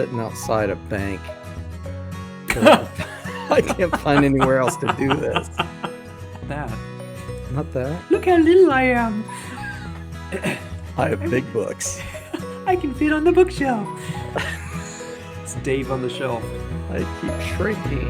sitting outside a bank. I can't find anywhere else to do this. That. Not that. Look how little I am. I have big books. I can fit on the bookshelf. It's Dave on the shelf. I keep shrinking.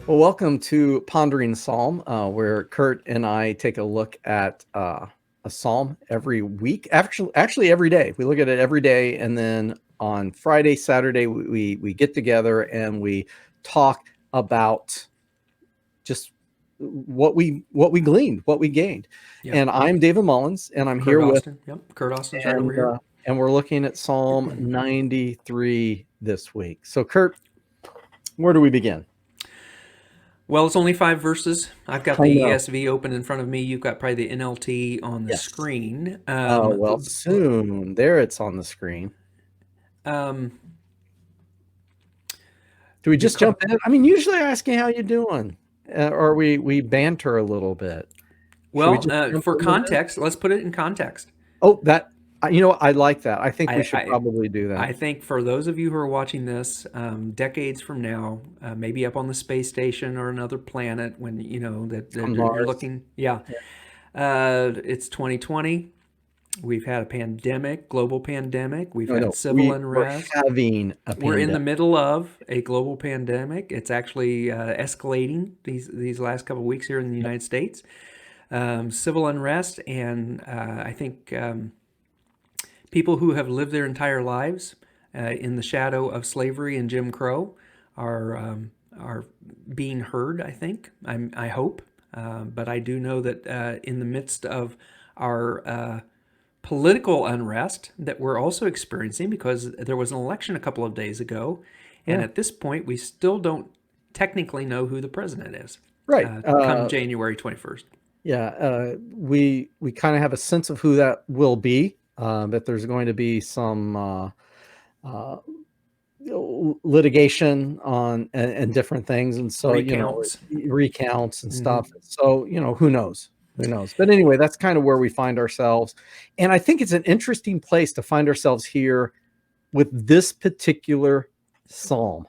Well, welcome to Pondering Psalm, where Curt and I take a look at a psalm every week. Actually, every day. We look at it every day, and then on Friday, Saturday, we get together and we talk about just what we gleaned, what we gained. Yep. And I'm David Mullins, and I'm Curt here Austin. with Curt Austin's right over here. And we're looking at Psalm 93 this week. So, Curt, where do we begin? Well, it's only 5 verses. I've got the ESV open in front of me. You've got probably the NLT on the screen. Soon. There it's on the screen. Do we just jump in? I mean, usually I ask you how you're doing, or we banter a little bit. Well, for context, let's put it in context. Oh, I like that. I think we should probably do that. I think for those of you who are watching this decades from now, maybe up on the space station or another planet, when that you're looking, it's 2020. We've had a pandemic, global pandemic. We've had civil unrest. We're having a pandemic. We're in the middle of a global pandemic. It's actually escalating these last couple of weeks here in the United States. Civil unrest, and I think people who have lived their entire lives in the shadow of slavery and Jim Crow are being heard, I think. I hope. But I do know that in the midst of our political unrest that we're also experiencing, because there was an election a couple of days ago, and at this point we still don't technically know who the president is. Right. Come January 21st. Yeah. We kind of have a sense of who that will be. That there's going to be some litigation on and different things, and so recounts and stuff. So who knows? Who knows? But anyway, that's kind of where we find ourselves, and I think it's an interesting place to find ourselves here with this particular psalm.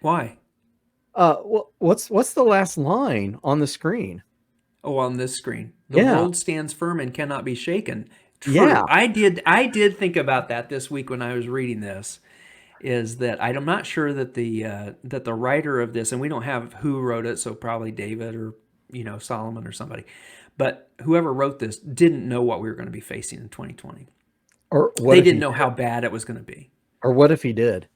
Why? What's the last line on the screen? Oh, on this screen, the world stands firm and cannot be shaken. True. Yeah, I did think about that this week when I was reading this. Is that I'm not sure that the writer of this, and we don't have who wrote it, so probably David or Solomon or somebody, but whoever wrote this didn't know what we were going to be facing in 2020, or they didn't know how bad it was going to be. Or what if he did?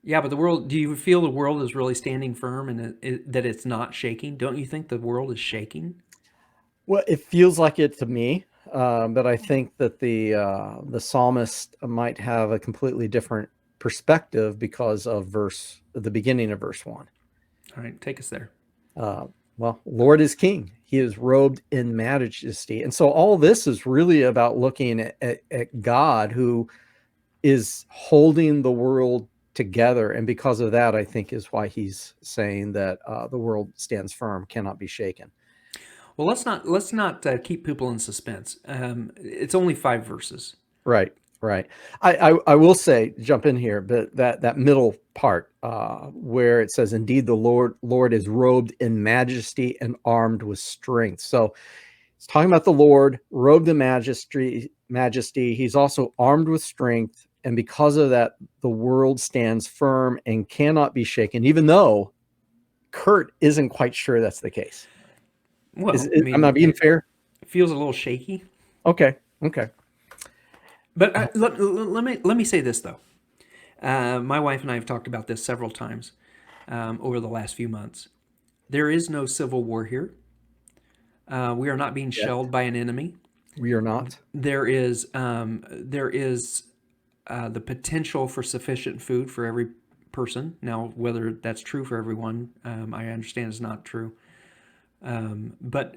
Yeah, but the world. Do you feel the world is really standing firm and that it's not shaking? Don't you think the world is shaking? Well, it feels like it to me. But I think that the psalmist might have a completely different perspective because of the beginning of verse 1. All right, take us there. Well, Lord is King. He is robed in majesty. And so all this is really about looking at God, who is holding the world together. And because of that, I think is why he's saying that the world stands firm, cannot be shaken. Well, let's not keep people in suspense. It's only 5 verses. Right. I will say, jump in here, but that middle part where it says, "Indeed, the Lord is robed in majesty and armed with strength." So it's talking about the Lord robed in majesty. He's also armed with strength, and because of that, the world stands firm and cannot be shaken. Even though Curt isn't quite sure that's the case. Well, I'm not being fair. It feels a little shaky. Okay. But let me say this though. My wife and I have talked about this several times over the last few months. There is no civil war here. We are not being shelled by an enemy. We are not. There is the potential for sufficient food for every person. Now, whether that's true for everyone, I understand is not true. But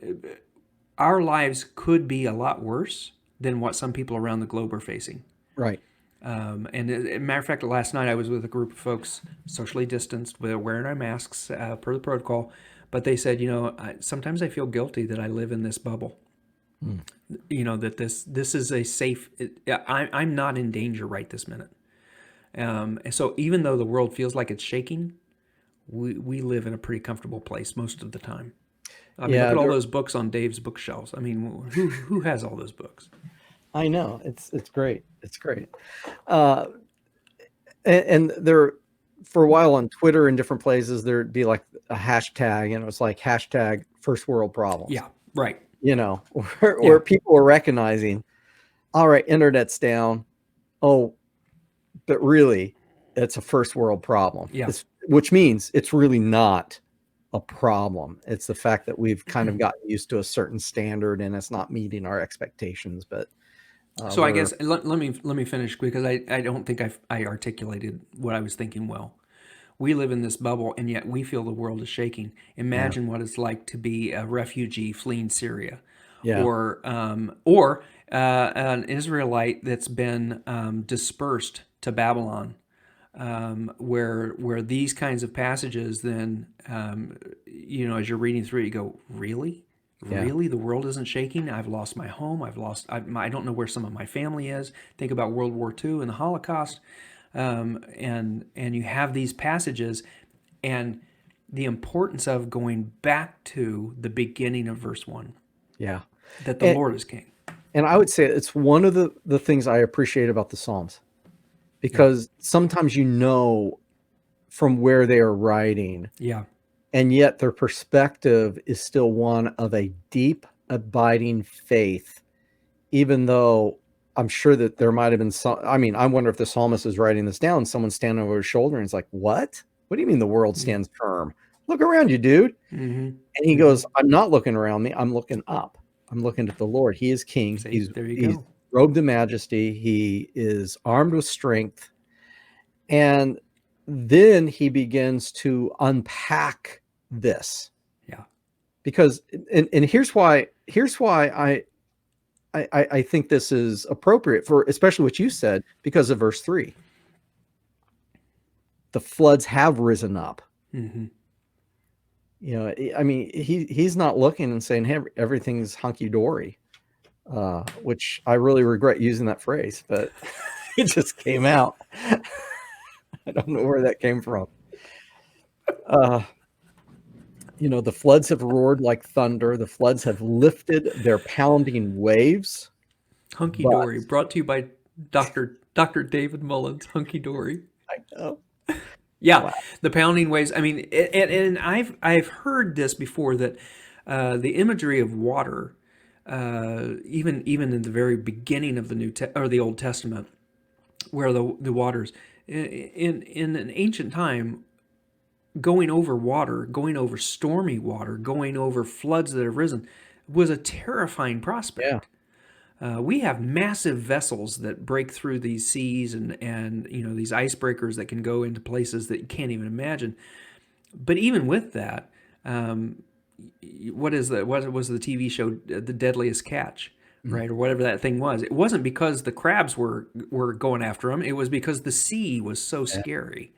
our lives could be a lot worse than what some people around the globe are facing. Right. And matter of fact, last night I was with a group of folks, socially distanced, we're wearing our masks per the protocol. But they said, sometimes I feel guilty that I live in this bubble. Mm. That this is a safe. I'm not in danger right this minute. And so even though the world feels like it's shaking, we live in a pretty comfortable place most of the time. I mean, look Yeah, at all those books on Dave's bookshelves. I mean, who has all those books? I know it's great. It's great. Uh, and there, for a while on Twitter and different places, there'd be like a hashtag, and it was like hashtag first world problems. Yeah, right. Where, Yeah, where people are recognizing, all right, internet's down. Oh, but really, it's a first world problem. yeah. Which means it's really not a problem. It's the fact that we've kind of gotten used to a certain standard and it's not meeting our expectations. But So I we're guess let me finish because I don't think I articulated what I was thinking well. We live in this bubble, and yet we feel the world is shaking. yeah, Imagine what it's like to be a refugee fleeing Syria, yeah, or an Israelite that's been dispersed to Babylon, where these kinds of passages then, as you're reading through it, you go, really? yeah. Really? The world isn't shaking? I've lost my home. I don't know where some of my family is. Think about World War II and the Holocaust. And you have these passages and the importance of going back to the beginning of verse 1, Yeah. that the And, Lord is king. and I would say it's one of the things I appreciate about the Psalms, Yeah. because sometimes from where they are writing, Yeah. and yet their perspective is still one of a deep, abiding faith, even though I'm sure that there might have been some. I mean, I wonder if the psalmist is writing this down, someone's standing over his shoulder and he's like, what? What do you mean the world stands firm? Look around you, dude. Mm-hmm. And he Mm-hmm. goes, I'm not looking around me. I'm looking up. I'm looking at the Lord. He is king. See, there you He's go. robed in majesty. He is armed with strength. And then he begins to unpack this, Yeah. because and here's why I think this is appropriate for especially what you said, because of verse 3. The floods have risen up. Mm-hmm. I mean, he's not looking and saying, hey, everything's hunky-dory, which I really regret using that phrase, but it just came out. I don't know where that came from. The floods have roared like thunder. The floods have lifted their pounding waves. Hunky But Dory, brought to you by Dr. David Mullins. Hunky Dory. I know. Yeah, Wow. the pounding waves. I mean, and I've heard this before, that the imagery of water, even in the very beginning of the Old Testament, where the waters in an ancient time, going over water, going over stormy water, going over floods that have risen, was a terrifying Yeah. prospect. We have massive vessels that break through these seas, and these icebreakers that can go into places that you can't even imagine. But even with that, what was the TV show, The Deadliest Catch, Mm. right, or whatever that thing was? It wasn't because the crabs were going after them. It was because the sea was so Yeah. scary.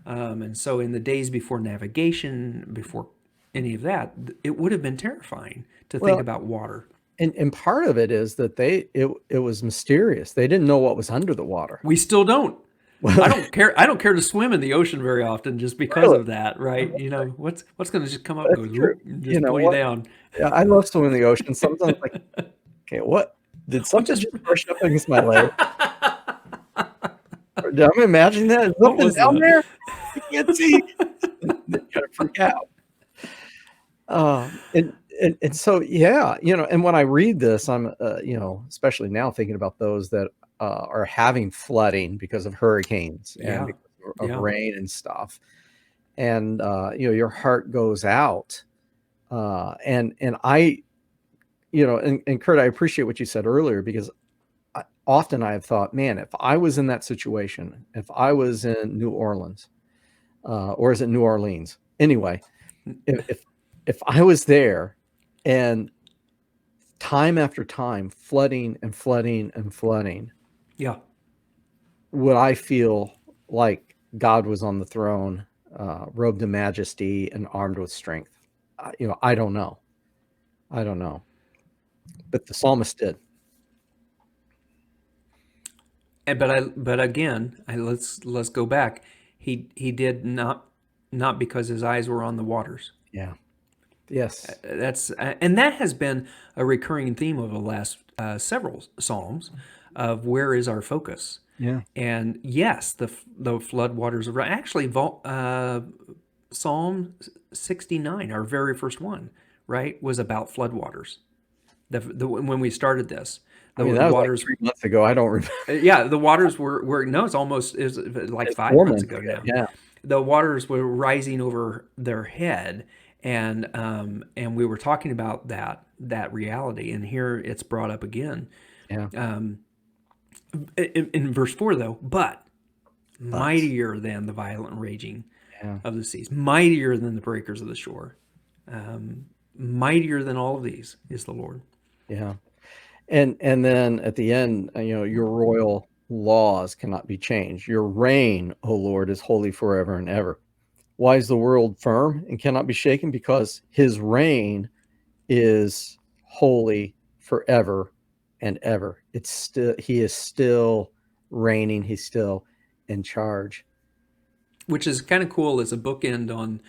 And so in the days before navigation, before any of that, it would have been terrifying to think Well, about water. and part of it is that it was mysterious. They didn't know what was under the water. We still don't. I Well, don't care. I don't care to swim in the ocean very often, just because really, of that, right? What's going to just come up, that's goes true. whoop, and You just know pull you what? down. Yeah, I love swimming in the ocean. Sometimes, like, okay, what did What something just just brush up against my leg? Or did I imagine that? Is what something was down that? there? I can't see. Then you gotta freak out. And so yeah, and when I read this, I'm especially now thinking about those that are having flooding because of hurricanes and Yeah, because of yeah, rain and stuff, and your heart goes out, and I and Curt, I appreciate what you said earlier, because often I have thought, man, if I was in that situation, if I was in New Orleans, or is it New Orleans? Anyway, if I was there, and time after time, flooding and flooding and flooding, yeah. would I feel like God was on the throne, robed in majesty and armed with strength? I don't know. I don't know. But the psalmist did. But again, let's go back. He did not because his eyes were on the waters. Yeah. Yes. That's and that has been a recurring theme of the last several psalms of where is our focus. Yeah. And yes, the flood waters are actually Psalm 69, our very first one, right, was about floodwaters. When we started this, I mean, the that was like waters, 3 months ago. I don't remember. yeah, the waters were no, it's almost is like It's 5 months 4 months ago ago. now. Yeah. The waters were rising over their head, and we were talking about that reality, and here it's brought up again Yeah. in verse 4 though. But But mightier than the violent raging yeah. of the seas, mightier than the breakers of the shore, mightier than all of these is the Lord. Yeah. And then at the end, your royal laws cannot be changed. Your reign, O Lord, is holy forever and ever. Why is the world firm and cannot be shaken? Because his reign is holy forever and ever. He is still reigning. He's still in charge. Which is kind of cool as a bookend on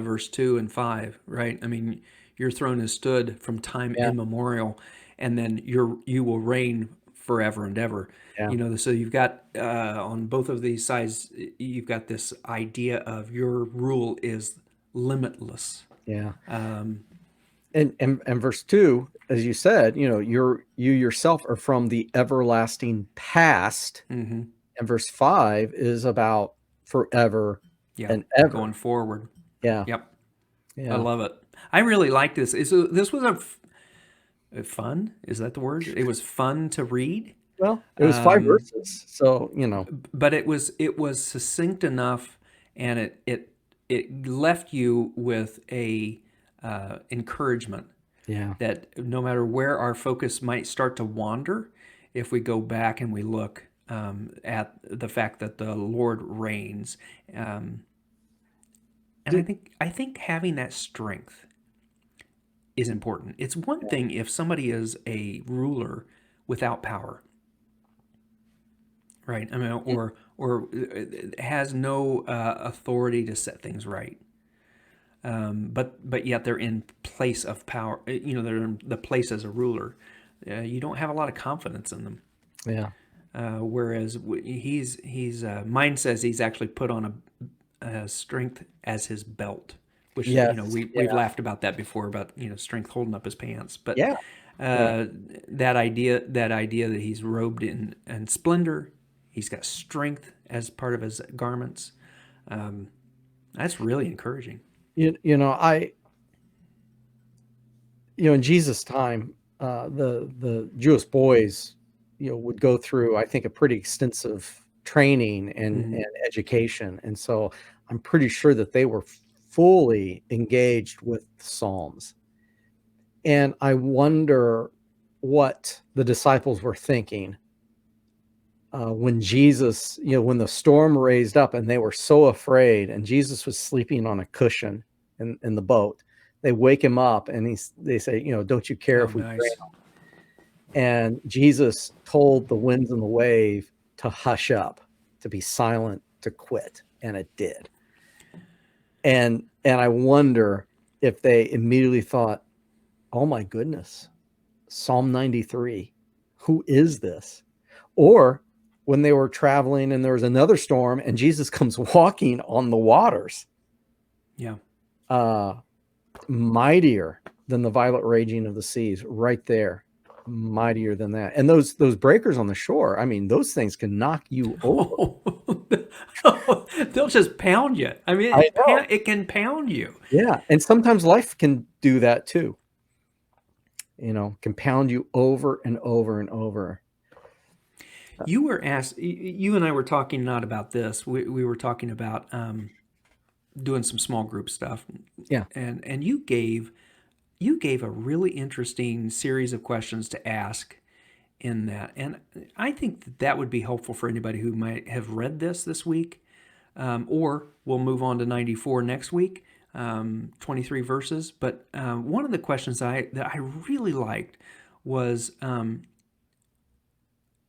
verse 2 and 5, right? I mean, your throne has stood from time Yeah. immemorial, and then you will reign forever and ever. Yeah. So you've got on both of these sides, you've got this idea of your rule is limitless. Yeah. And verse 2, as you said, you yourself are from the everlasting past. Mm-hmm. And verse 5 is about forever Yeah, and ever. going forward. Yeah. Yep, I Yeah. love it. I really like this. This was a fun. Is that the word? It was fun to read. Well, it was 5 Um, verses. So, but it was succinct enough, and it left you with a encouragement yeah. that no matter where our focus might start to wander, if we go back and we look at the fact that the Lord reigns, um, and Did, I think having that strength is important. It's one thing if somebody is a ruler without power, right? I mean, or has no authority to set things right. But yet they're in place of power. They're in the place as a ruler. You don't have a lot of confidence in them. yeah. Whereas he's mine says he's actually put on a strength as his belt, which Yes. we've Yeah. laughed about that before about strength holding up his pants, but Yeah. Yeah. that idea that he's robed in splendor, he's got strength as part of his garments. That's really encouraging. I in Jesus' time, the Jewish boys, would go through, I think, a pretty extensive training Hmm. and education, and so I'm pretty sure that they were fully engaged with Psalms. And I wonder what the disciples were thinking when Jesus, when the storm raised up and they were so afraid, and Jesus was sleeping on a cushion in the boat. They wake him up and they say, don't you care Oh, if we drown? nice. And Jesus told the winds and the wave to hush up, to be silent, to quit, and it did. And I wonder if they immediately thought, oh my goodness, Psalm 93, who is this? Or when they were traveling and there was another storm and Jesus comes walking on the waters, Yeah. uh, mightier than the violent raging of the seas, right there, mightier than that. And those breakers on the shore, I mean, those things can knock you over. They'll just pound you. I mean, I know. it can pound you. Yeah. And sometimes life can do that too. Can pound you over and over and over. You and I were talking not about this. We were talking about doing some small group stuff, Yeah. and you gave a really interesting series of questions to ask, in that. And I think that that would be helpful for anybody who might have read this week, or we'll move on to 94 next week, 23 verses. But one of the questions that I really liked was,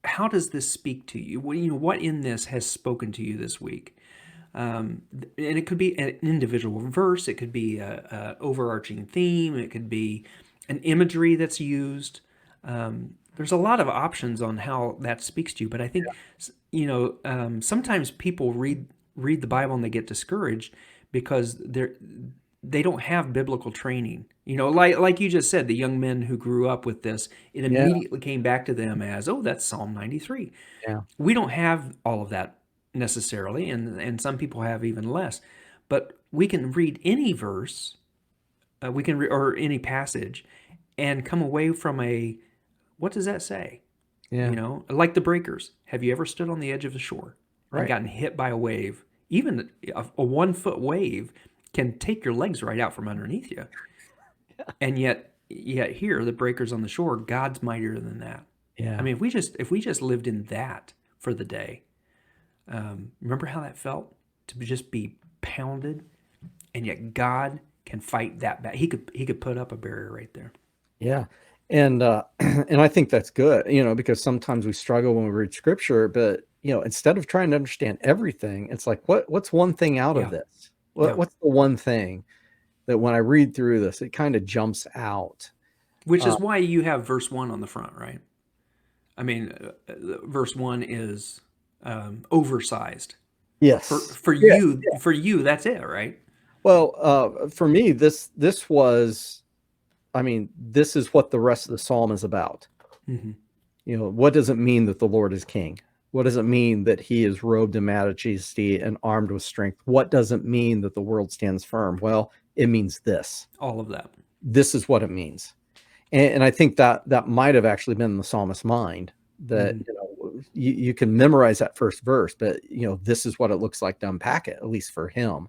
how does this speak to you? What in this has spoken to you this week? And it could be an individual verse, it could be a overarching theme, it could be an imagery that's used. There's a lot of options on how that speaks to you, but I think sometimes people read the Bible and they get discouraged because they don't have biblical training. Like you just said, the young men who grew up with this, it Yeah, immediately came back to them as, oh, that's Psalm 93. yeah, We don't have all of that necessarily, and some people have even less. But we can read any verse, or any passage, and come away from what does that say? yeah, Like the breakers. Have you ever stood on the edge of the shore and right. gotten hit by a wave? Even a 1 foot wave can take your legs right out from underneath you. And yet here, the breakers on the shore, God's mightier than that. I Yeah, mean, if we just lived in that for the day, remember how that felt to just be pounded, and yet God can fight that back. He could put up a barrier right there. yeah. And and I think that's good, because sometimes we struggle when we read scripture, but instead of trying to understand everything, it's like what's one thing out of Yeah, this? yeah. What's the one thing that when I read through this, it kind of jumps out? Which Uh, is why you have verse 1 on the front, right? I mean, verse 1 is oversized for yes. for Yeah. you. For you, that's it, right? Well, for me, this was, I mean, this is what the rest of the psalm is about. Mm-hmm. What does it mean that the Lord is king? What does it mean that he is robed in majesty and armed with strength? What does it mean that the world stands firm? Well, it means this. All of that. This is what it means. And I think that might have actually been in the psalmist's mind, that Mm-hmm. you can memorize that first verse, but this is what it looks like to unpack it, at least for him.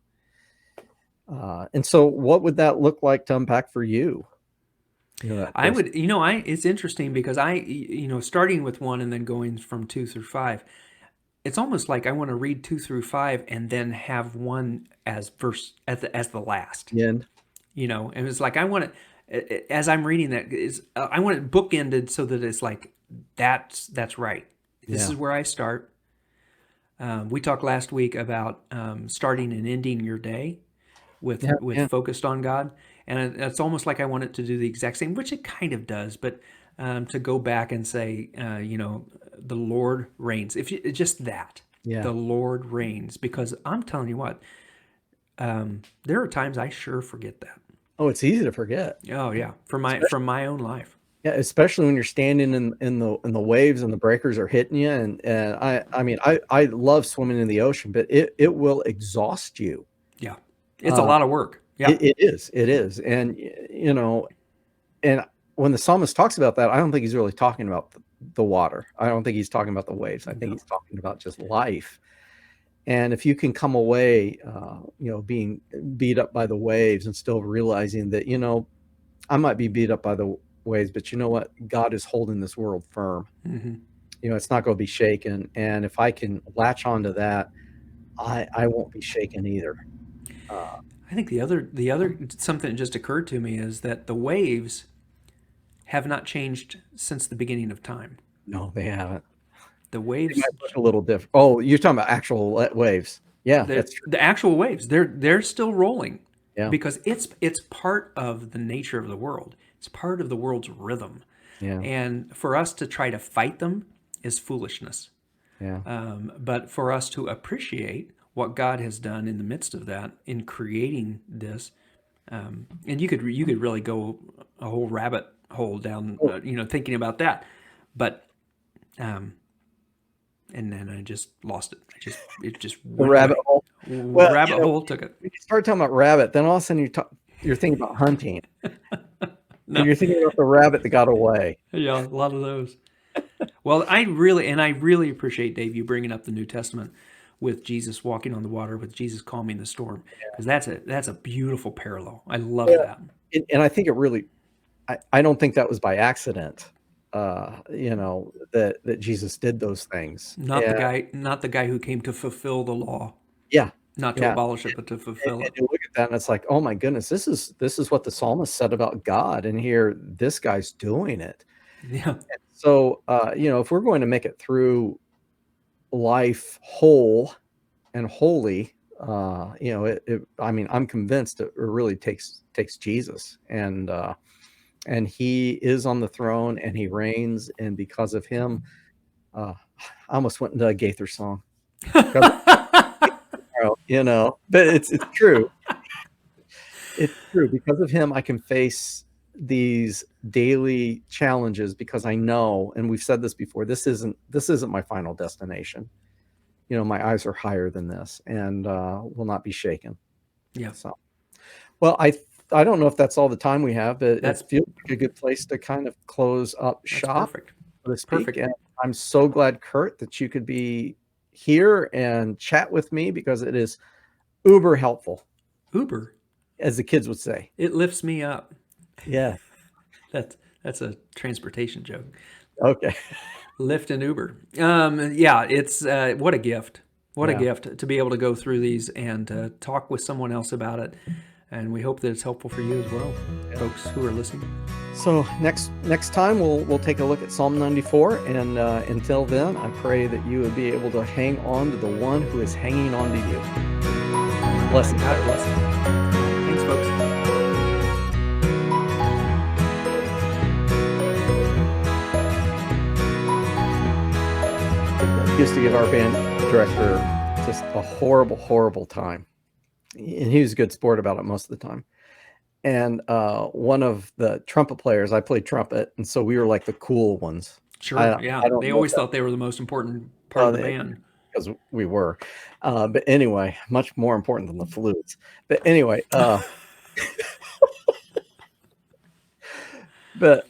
And so what would that look like to unpack for you? That I first. would, it's interesting because starting with 1 and then going from 2 through 5, it's almost like I want to read 2 through 5 and then have 1 as verse as the last. End. And it's like I want it as I'm reading that is I want it bookended so that it's like that's right. This Yeah. is where I start. We talked last week about starting and ending your day with Yeah. with Yeah. focused on God, and it's almost like I want it to do the exact same, which it kind of does, but to go back and say, the Lord reigns. If you, just that, Yeah. the Lord reigns, because I'm telling you what, there are times I sure forget that. Oh, it's easy to forget. Oh yeah, Especially, from my own life. yeah, especially when you're standing in the waves and the breakers are hitting you. And I mean, I love swimming in the ocean, but it will exhaust you. Yeah, it's a Uh, lot of work. Yeah, it is. And and when the psalmist talks about that, I don't think he's really talking about the water. I don't think he's talking about the waves. I think no, he's talking about just life. And if you can come away, being beat up by the waves and still realizing that, I might be beat up by the waves, but you know what? God is holding this world firm. hmm It's not going to be shaken. And if I can latch onto that, I won't be shaken either. Uh, I think the other something that just occurred to me is that the waves have not changed since the beginning of time. no, they haven't. The They might waves, look a little different. Oh, you're talking about actual waves. Yeah, the that's true. the actual waves, they're still rolling Yeah, because it's part of the nature of the world. It's part of the world's rhythm, yeah, and for us to try to fight them is foolishness. yeah. But for us to appreciate what God has done in the midst of that, in creating this, and you could really go a whole rabbit hole down, Oh, thinking about that. But um, and then I just lost it. It just the went rabbit away. hole. Well, Rabbit hole took it. when you start talking about rabbit, then all of a sudden you're thinking about hunting, and No, you're thinking about the rabbit that got away. yeah, a lot of those. Well, I really appreciate, Dave, you bringing up the New Testament with Jesus walking on the water, with Jesus calming the storm, because that's a beautiful parallel. I love Yeah, that. and I think it really, I don't think that was by accident. that Jesus did those things. Not the And guy, not the guy who came to fulfill the law, yeah, not to yeah. abolish it, but to fulfill And it. you look at that and it's like, oh my goodness, this is what the psalmist said about God, and here this guy's doing it. Yeah, So if we're going to make it through life whole and holy, I mean, I'm convinced it really takes Jesus, and he is on the throne and he reigns, and because of him, I almost went into a Gaither song. Because but it's true. It's true. Because of him, I can face these daily challenges because I know, and we've said this before, this isn't my final destination. My eyes are higher than this, and will not be shaken. yeah, So, well, I don't know if that's all the time we have, but that's it feels like a good place to kind of close up that's shop, perfect. so to speak. Perfect. And I'm so glad, Curt, that you could be here and chat with me because it is uber helpful, Uber, as the kids would say. it lifts me up. Yeah. That's a transportation joke. Okay. Lyft and Uber. Yeah, it's what a gift. What a Yeah. gift to be able to go through these and talk with someone else about it. And we hope that it's helpful for you as well, Yeah. folks who are listening. So next time we'll take a look at Psalm 94, and until then, I pray that you would be able to hang on to the one who is hanging on to you. Blessings. God bless. Thanks, folks. I used to give our band director just a horrible, horrible time, and he was a good sport about it most of the time. And one of the trumpet players, I played trumpet, and so we were like the cool ones. I Sure. Yeah. I don't They know if always thought they were the most important part of the that band. because we were, but anyway, much more important than the flutes. But anyway, but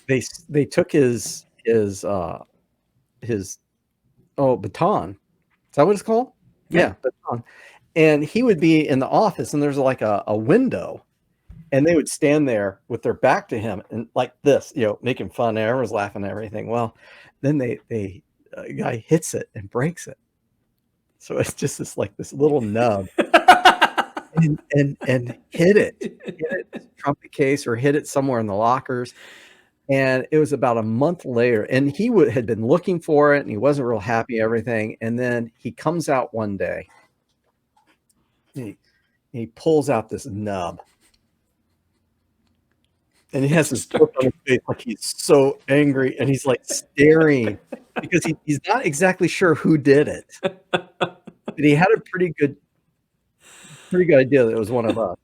they took his baton. Is that what it's called? Yeah. Yeah, baton. And he would be in the office, and there's like a window, and they would stand there with their back to him and like this, making fun. Everyone's laughing and everything. Well, then they a guy hits it and breaks it. So it's just this little nub, and hit it in his trumpet case or hit it somewhere in the lockers. And it was about a month later, and he had been looking for it, and he wasn't real happy, everything. And then he comes out one day, he pulls out this nub, and he has this look on his face like he's so angry, and he's like staring because he's not exactly sure who did it, but he had a pretty good idea that it was one of us.